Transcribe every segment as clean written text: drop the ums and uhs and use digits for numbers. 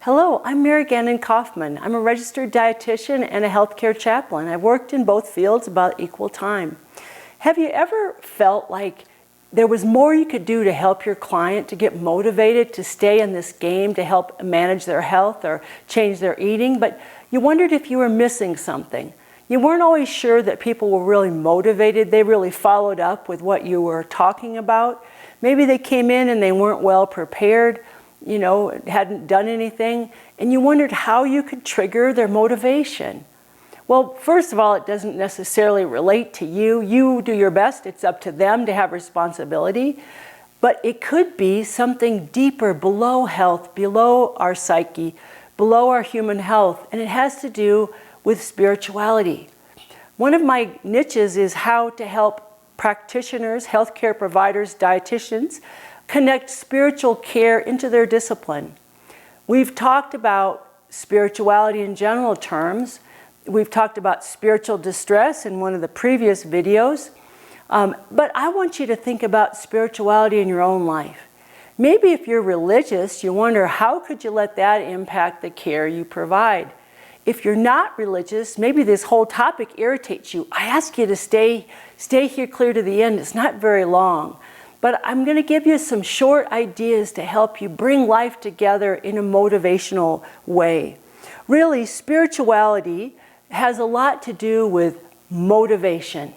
Hello, I'm Mary Gannon Kaufman. I'm a registered dietitian and a healthcare chaplain. I've worked in both fields about equal time. Have you ever felt like there was more you could do to help your client to get motivated to stay in this game, to help manage their health or change their eating, but you wondered if you were missing something? You weren't always sure that people were really motivated. They really followed up with what you were talking about. Maybe they came in and they weren't well prepared, hadn't done anything, and you wondered how you could trigger their motivation. Well, first of all, it doesn't necessarily relate to you. You do your best. It's up to them to have responsibility. But it could be something deeper, below health, below our psyche, below our human health, and it has to do with spirituality. One of my niches is how to help practitioners, healthcare providers, dietitians, connect spiritual care into their discipline. We've talked about spirituality in general terms. We've talked about spiritual distress in one of the previous videos. But I want you to think about spirituality in your own life. Maybe if you're religious, you wonder how could you let that impact the care you provide? If you're not religious, maybe this whole topic irritates you. I ask you to stay here clear to the end. It's not very long. But I'm going to give you some short ideas to help you bring life together in a motivational way. Really, spirituality has a lot to do with motivation.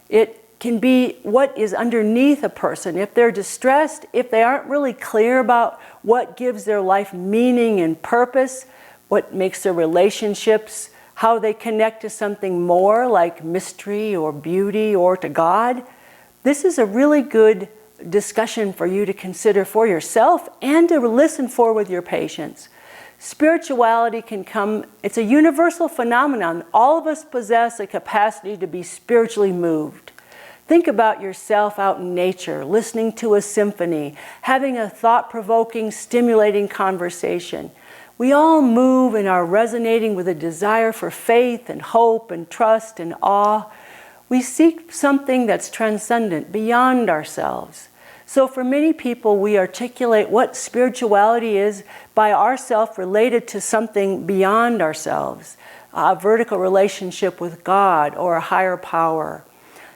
It can be what is underneath a person. If they're distressed, if they aren't really clear about what gives their life meaning and purpose, what makes their relationships, how they connect to something more like mystery or beauty or to God, this is a really good discussion for you to consider for yourself and to listen for with your patients. Spirituality can come, it's a universal phenomenon. All of us possess a capacity to be spiritually moved. Think about yourself out in nature, listening to a symphony, having a thought-provoking, stimulating conversation. We all move and are resonating with a desire for faith and hope and trust and awe. We seek something that's transcendent, beyond ourselves. So for many people, we articulate what spirituality is by ourself related to something beyond ourselves, a vertical relationship with God or a higher power.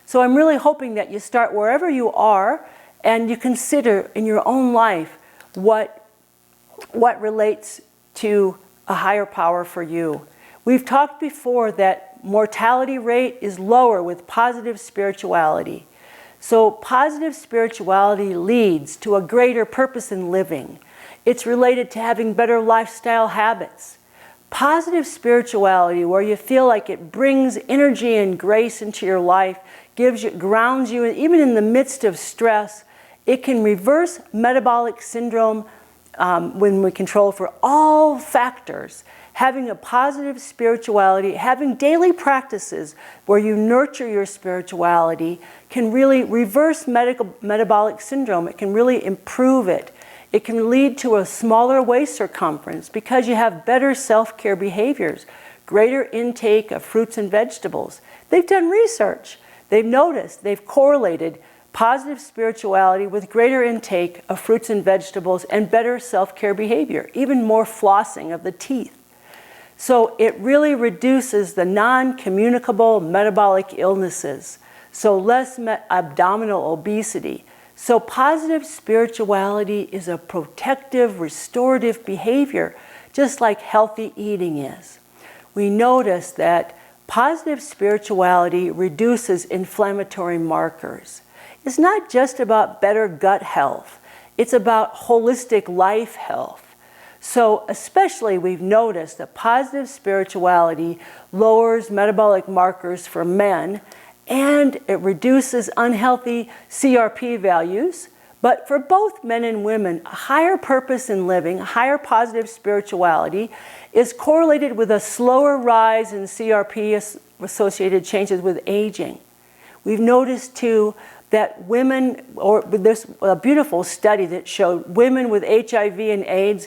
So I'm really hoping that you start wherever you are and you consider in your own life what relates to a higher power for you. We've talked before that mortality rate is lower with positive spirituality. So positive spirituality leads to a greater purpose in living. It's related to having better lifestyle habits. Positive spirituality, where you feel like it brings energy and grace into your life, grounds you, even in the midst of stress, it can reverse metabolic syndrome when we control for all factors. Having a positive spirituality, having daily practices where you nurture your spirituality can really reverse metabolic syndrome. It can really improve it. It can lead to a smaller waist circumference because you have better self-care behaviors, greater intake of fruits and vegetables. They've done research. They've noticed, they've correlated positive spirituality with greater intake of fruits and vegetables and better self-care behavior, even more flossing of the teeth. So it really reduces the non-communicable metabolic illnesses, so less abdominal obesity. So positive spirituality is a protective, restorative behavior, just like healthy eating is. We notice that positive spirituality reduces inflammatory markers. It's not just about better gut health. It's about holistic life health. So especially we've noticed that positive spirituality lowers metabolic markers for men and it reduces unhealthy CRP values. But for both men and women, a higher purpose in living, a higher positive spirituality is correlated with a slower rise in CRP associated changes with aging. We've noticed too that women, or there's a beautiful study that showed women with HIV and AIDS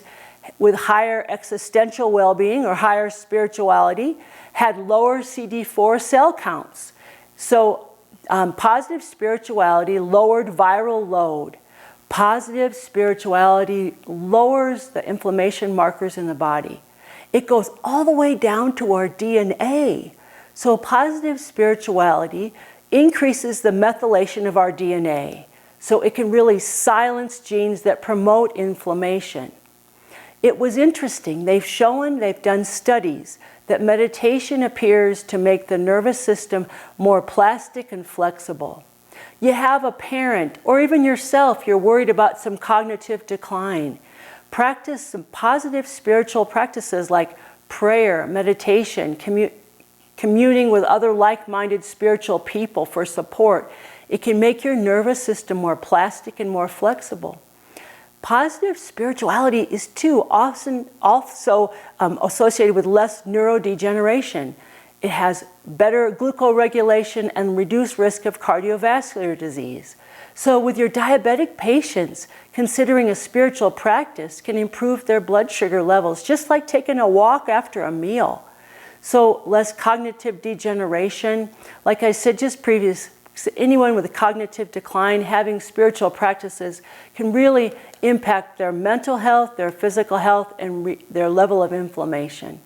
with higher existential well-being or higher spirituality had lower CD4 cell counts. So positive spirituality lowered viral load. Positive spirituality lowers the inflammation markers in the body. It goes all the way down to our DNA. So positive spirituality increases the methylation of our DNA. So it can really silence genes that promote inflammation. It was interesting. They've done studies that meditation appears to make the nervous system more plastic and flexible. You have a parent, or even yourself, you're worried about some cognitive decline. Practice some positive spiritual practices like prayer, meditation, communing with other like-minded spiritual people for support. It can make your nervous system more plastic and more flexible. Positive spirituality is too often also associated with less neurodegeneration. It has better glucoregulation and reduced risk of cardiovascular disease. So with your diabetic patients, considering a spiritual practice can improve their blood sugar levels, just like taking a walk after a meal. So less cognitive degeneration. Like I said just previous, anyone with a cognitive decline, having spiritual practices can really impact their mental health, their physical health, and their level of inflammation.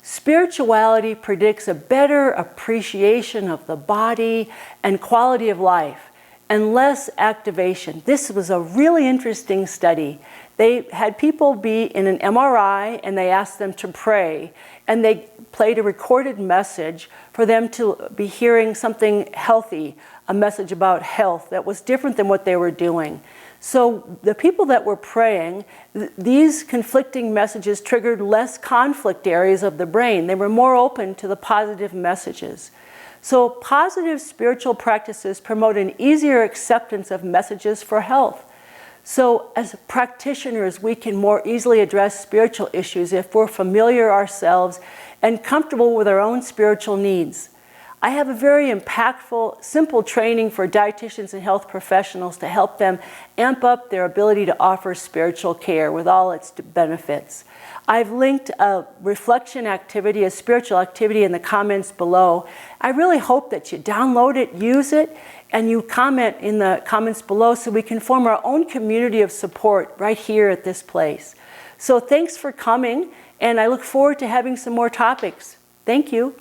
Spirituality predicts a better appreciation of the body and quality of life, and less activation. This was a really interesting study. They had people be in an MRI and they asked them to pray, and they played a recorded message for them to be hearing something healthy, a message about health that was different than what they were doing. So the people that were praying, these conflicting messages triggered less conflict areas of the brain. They were more open to the positive messages. So positive spiritual practices promote an easier acceptance of messages for health. So as practitioners, we can more easily address spiritual issues if we're familiar ourselves and comfortable with our own spiritual needs. I have a very impactful, simple training for dietitians and health professionals to help them amp up their ability to offer spiritual care with all its benefits. I've linked a reflection activity, a spiritual activity in the comments below. I really hope that you download it, use it, and you comment in the comments below so we can form our own community of support right here at this place. So thanks for coming, and I look forward to having some more topics. Thank you.